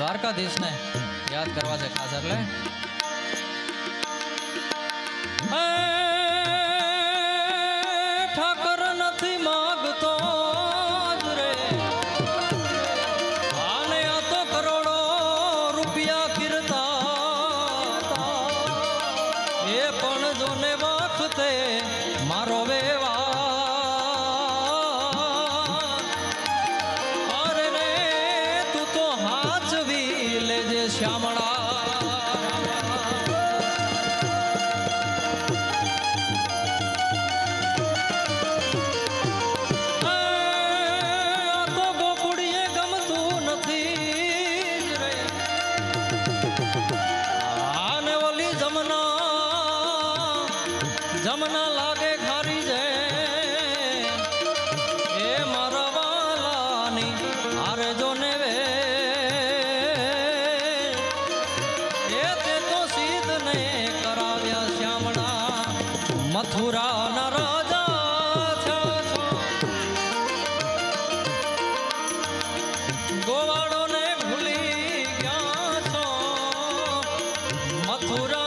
દ્વારકાધીશ ને યાદ કરવા છે ખાસ એટલે ઠાકર નથી માગતો રે આને આ તો કરોડો રૂપિયા કીર્તા એ પણ જોને વખતે મારો વેવા અરે રે તું તો હાચવી લેજે શ્યામળા જમના લાગે ખારી જે એ મારા વાલાની હારે જો ને વે એ તે તો સીધ ને કરાવ્યા શ્યામણા મથુરા ના રાજા થયા છો ગોવાળો ને ભૂલી ગયા છો મથુરા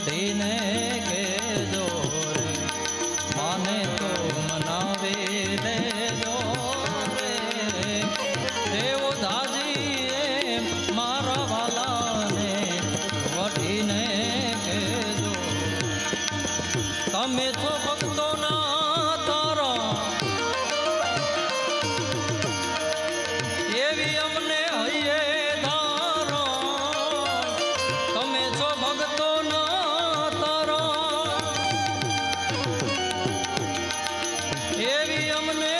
વઢીને કેજો રે માને તો મનાવી લેજો રે દેવ દાજી મારા વાલાને વઢીને કેજો તમે તો ભક્તોના તારા એવી અમને હૈયે ધારો તમે છો ભક્તોના તારા એવી અમને